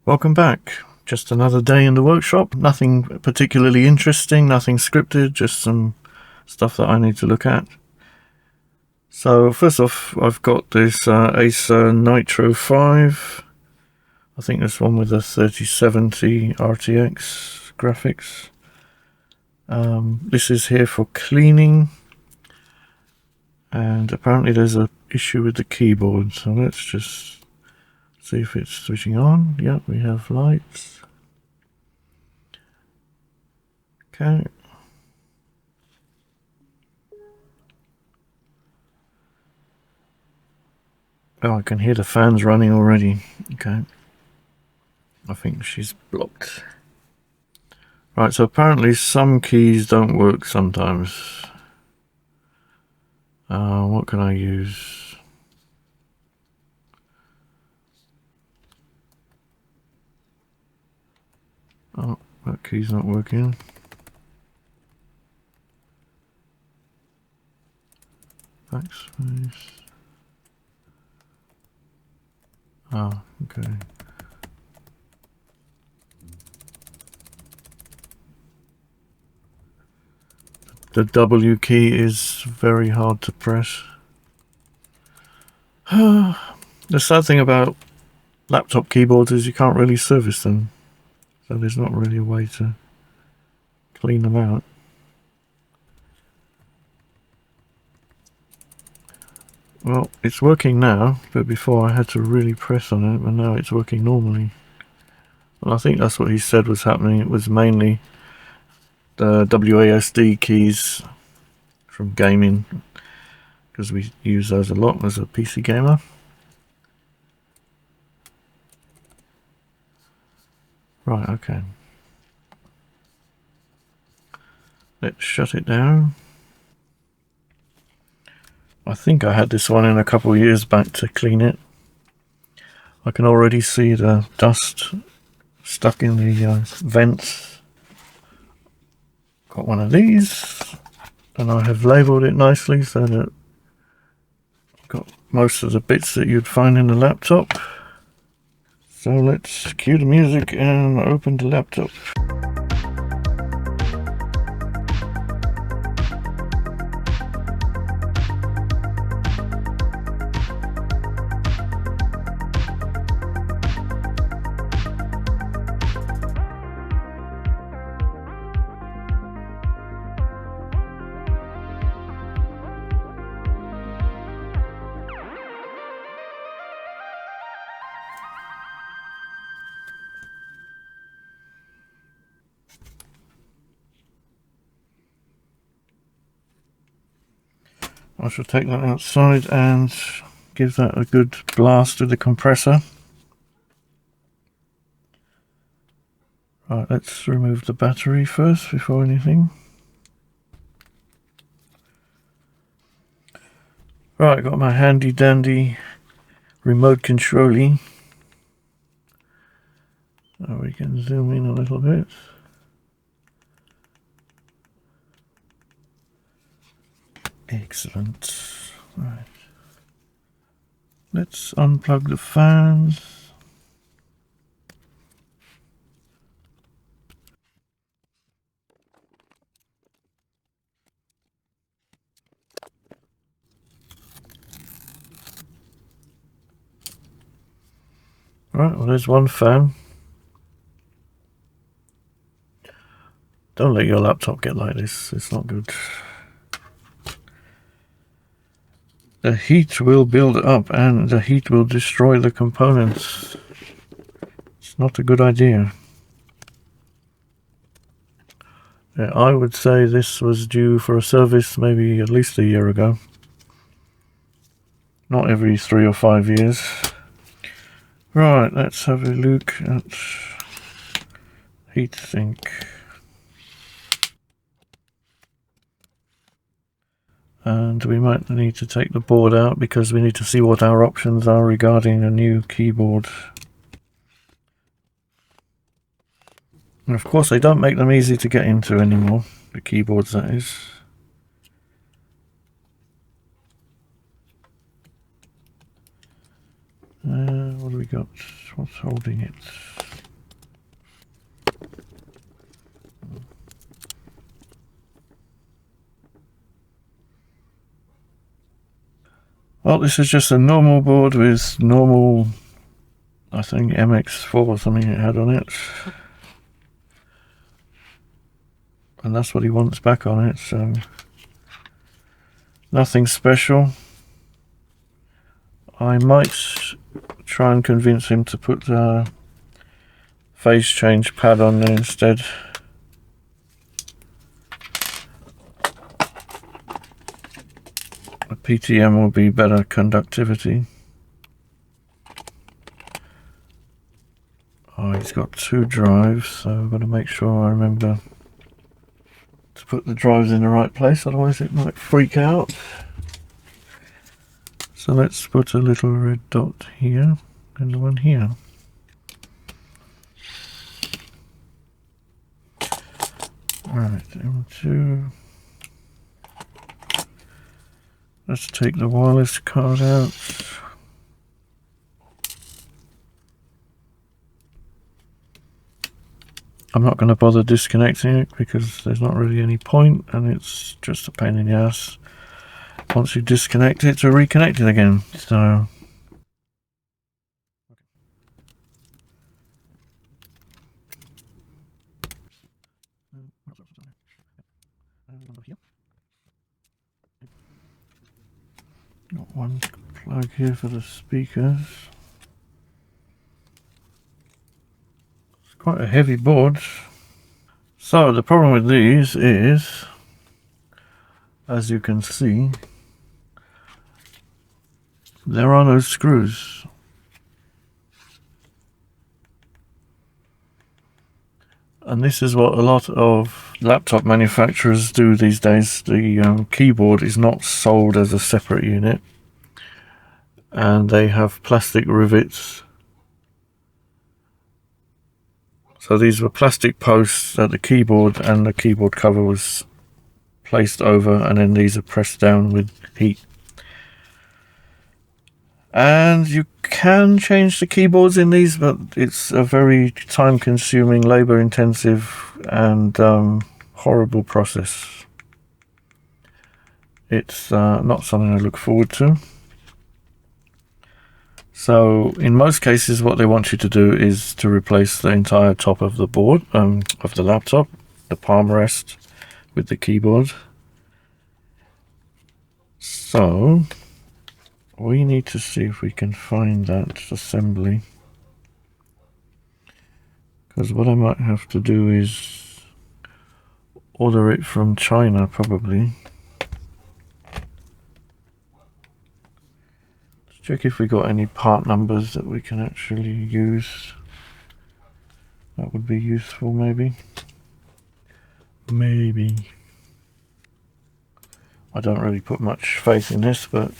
Welcome back. Just another day in the workshop. Nothing particularly interesting, nothing scripted, just some stuff that I need to look at. So first off, I've got this Acer Nitro 5. I think this one with the 3070 RTX graphics. This is here for cleaning. And apparently there's an issue with the keyboard, so let's just see if it's switching on. Yep, we have lights. Okay. Oh, I can hear the fans running already. Okay. I think she's blocked. Right, so apparently some keys don't work sometimes. What can I use? Oh, that key's not working. Backspace. Oh, okay. The W key is very hard to press. The sad thing about laptop keyboards is you can't really service them. So there's not really a way to clean them out. Well, it's working now, but before I had to really press on it, and now it's working normally. Well, I think that's what he said was happening. It was mainly the WASD keys from gaming, because we use those a lot as a PC gamer. Right, okay. Let's shut it down. I think I had this one in a couple of years back to clean it. I can already see the dust stuck in the vents. Got one of these, and I have labelled it nicely so that I've got most of the bits that you'd find in the laptop. So let's cue the music and open the laptop. I shall take that outside and give that a good blast with the compressor. Right, let's remove the battery first before anything. Right, got my handy dandy remote controlling. So we can zoom in a little bit. Excellent. Right. Let's unplug the fans. Right, well, there's one fan. Don't let your laptop get like this, it's not good. The heat will build up and the heat will destroy the components. It's not a good idea. Yeah, I would say this was due for a service maybe at least a year ago. Not every 3 or 5 years. Right, let's have a look at heatsink. And we might need to take the board out because we need to see what our options are regarding a new keyboard. And of course they don't make them easy to get into anymore, the keyboards that is. What do we got? What's holding it? Well, this is just a normal board with normal, I think MX4 or something it had on it. And that's what he wants back on it, so nothing special. I might try and convince him to put the phase change pad on there instead. The PTM will be better conductivity. Oh, he's got 2 drives, so I've got to make sure I remember to put the drives in the right place, otherwise it might freak out. So let's put a little red dot here and one here. Right, M2. Let's take the wireless card out. I'm not going to bother disconnecting it because there's not really any point, and it's just a pain in the ass once you disconnect it to reconnect it again. So got one plug here for the speakers. It's quite a heavy board. So the problem with these is, as you can see, there are no screws. And this is what a lot of laptop manufacturers do these days. The keyboard is not sold as a separate unit, and they have plastic rivets. So these were plastic posts at the keyboard, and the keyboard cover was placed over, and then these are pressed down with heat. And you can change the keyboards in these, but it's a very time-consuming, labor-intensive, and horrible process. It's not something I look forward to. So in most cases, what they want you to do is to replace the entire top of the board, of the laptop, the palm rest with the keyboard. So we need to see if we can find that assembly, because what I might have to do is order it from China probably. Let's check if we got any part numbers that we can actually use. That would be useful, maybe. I don't really put much faith in this, but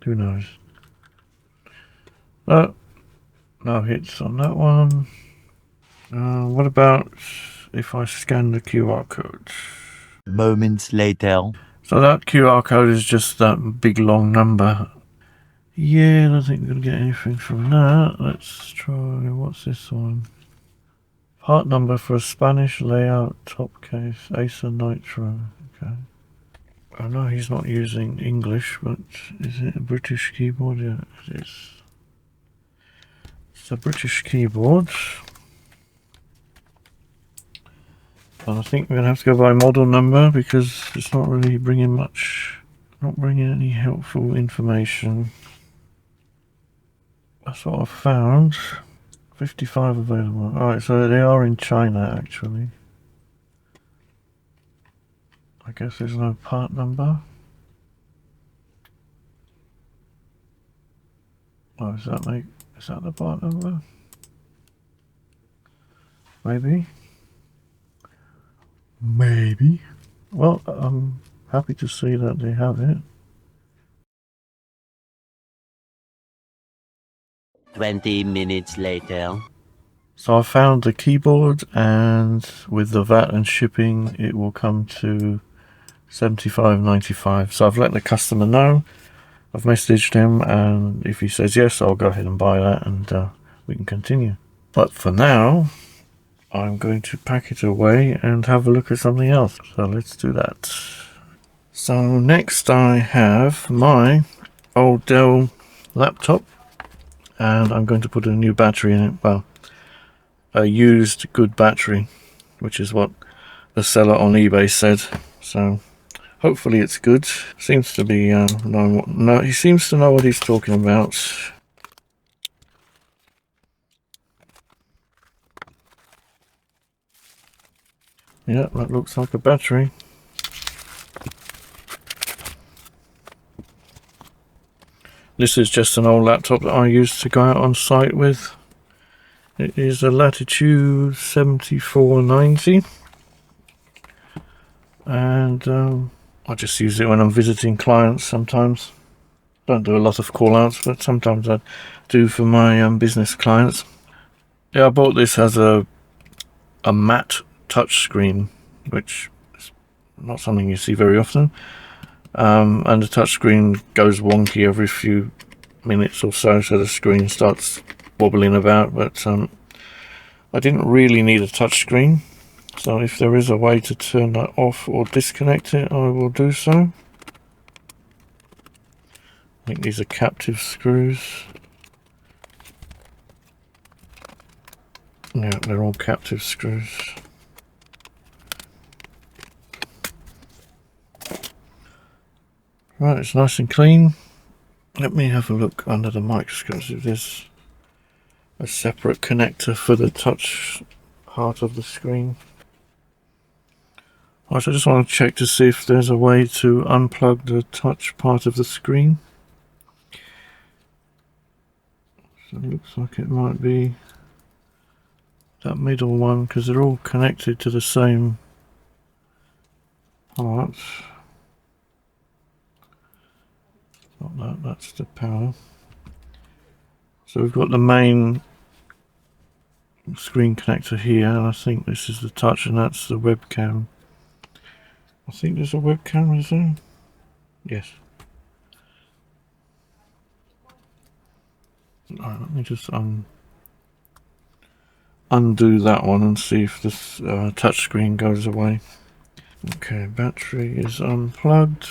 who knows? No hits on that one. What about if I scan the QR code? Moments later. So that QR code is just that big long number. Yeah, I don't think we're going to get anything from that. Let's try, what's this one? Part number for a Spanish layout top case, Acer Nitro. Okay. I know he's not using English, but is it a British keyboard? Yeah, it is. It's a British keyboard. And I think we're going to have to go by model number because it's not really bringing much, not bringing any helpful information. That's what I found. 55 available. Alright, so they are in China actually. I guess there's no part number. Oh, is that the part number? Maybe. Well, I'm happy to see that they have it. 20 minutes later. So I found the keyboard, and with the VAT and shipping it will come to $75.95. So I've let the customer know. I've messaged him, and if he says yes, I'll go ahead and buy that, and we can continue. But for now, I'm going to pack it away and have a look at something else. So let's do that. So next I have my old Dell laptop, and I'm going to put a new battery in it. Well, a used good battery, which is what the seller on eBay said. So hopefully it's good. Seems to be he seems to know what he's talking about. Yeah, that looks like a battery. This is just an old laptop that I used to go out on site with. It is a Latitude 7490, and I just use it when I'm visiting clients sometimes. Don't do a lot of call outs, but sometimes I do for my business clients. Yeah, I bought this as a matte touchscreen, which is not something you see very often. And the touchscreen goes wonky every few minutes or so, so the screen starts wobbling about. But I didn't really need a touchscreen, so if there is a way to turn that off or disconnect it, I will do so. I think these are captive screws. Yeah, they're all captive screws. Right, it's nice and clean. Let me have a look under the microscope if there's a separate connector for the touch part of the screen. Right, I just want to check to see if there's a way to unplug the touch part of the screen. So it looks like it might be that middle one, because they're all connected to the same part. Not that, that's the power. So we've got the main screen connector here, and I think this is the touch, and that's the webcam. I think there's a webcam, is there? Yes. Alright, let me just undo that one and see if this touch screen goes away. Okay, battery is unplugged.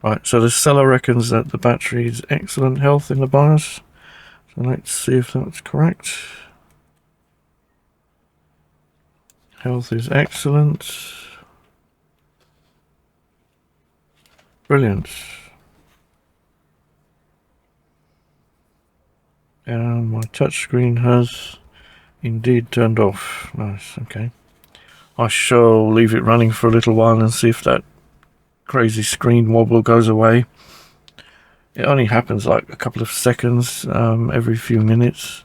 Right, so the seller reckons that the battery is excellent health in the BIOS. So let's see if that's correct. Health is excellent. Brilliant. And my touchscreen has indeed turned off. Nice, okay. I shall leave it running for a little while and see if that crazy screen wobble goes away. It only happens like a couple of seconds every few minutes,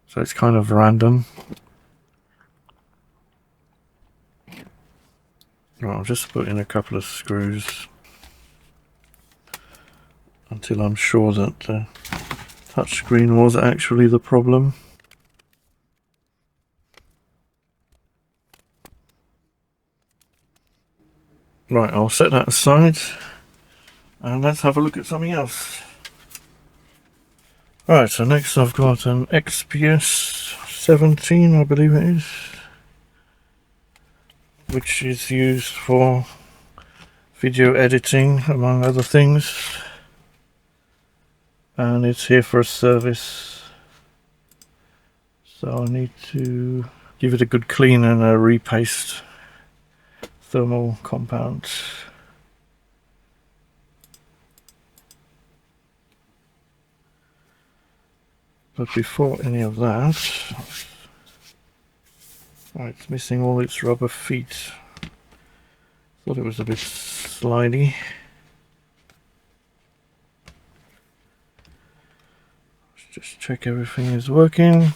so it's kind of random. Right, I'll just put in a couple of screws until I'm sure that the touchscreen was actually the problem. Right, I'll set that aside and let's have a look at something else. Right, so next I've got an XPS 17, I believe it is, which is used for video editing among other things, and it's here for a service, so I need to give it a good clean and a repaste thermal compound. But before any of that, right, it's missing all its rubber feet. Thought it was a bit slidey. Let's just check everything is working.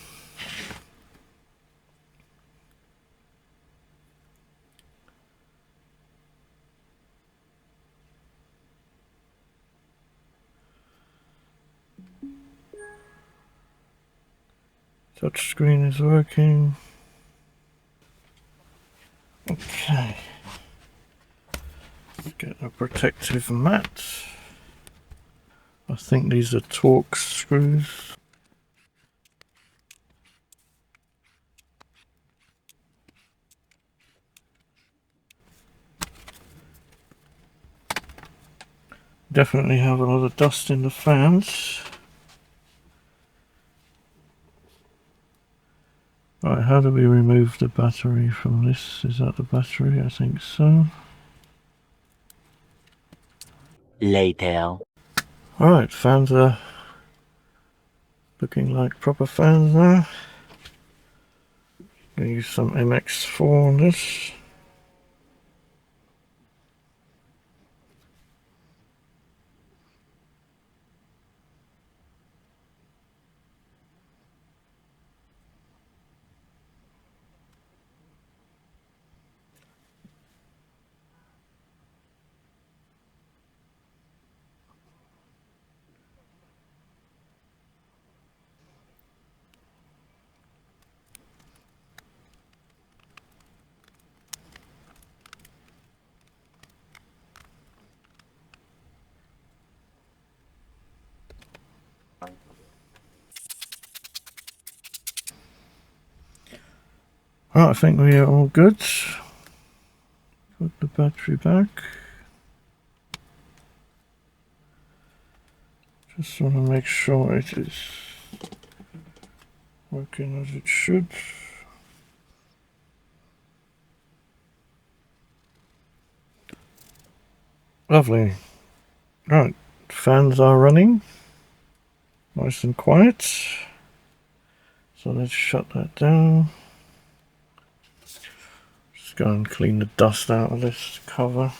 Touch screen is working. Okay. Let's get a protective mat. I think these are Torx screws. Definitely have a lot of dust in the fans. Right, how do we remove the battery from this? Is that the battery? I think so. Later. Alright, fans are looking like proper fans now. Gonna use some MX4 on this. Right, I think we are all good. Put the battery back. Just want to make sure it is working as it should. Lovely. Right, fans are running. Nice and quiet. So let's shut that down. Just go and clean the dust out of this cover.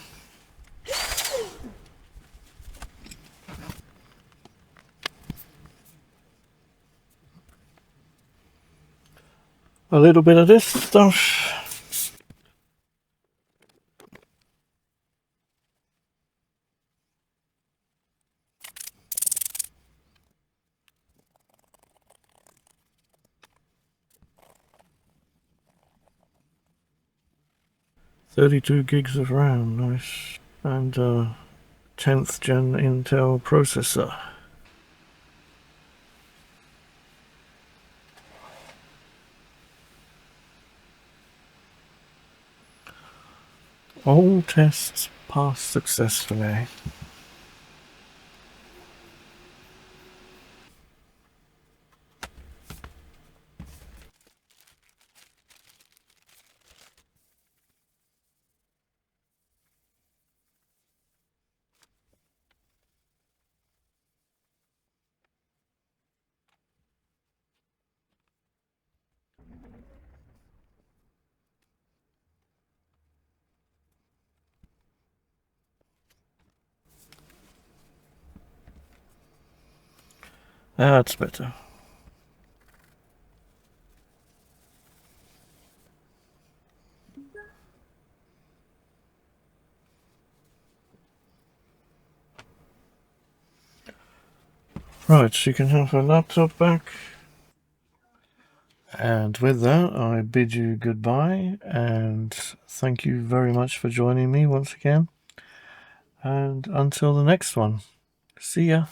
A little bit of this stuff. .32 gigs of RAM, nice. And 10th gen Intel processor. All tests passed successfully. That's better. Right, she can have her laptop back. And with that, I bid you goodbye and thank you very much for joining me once again. And until the next one, see ya.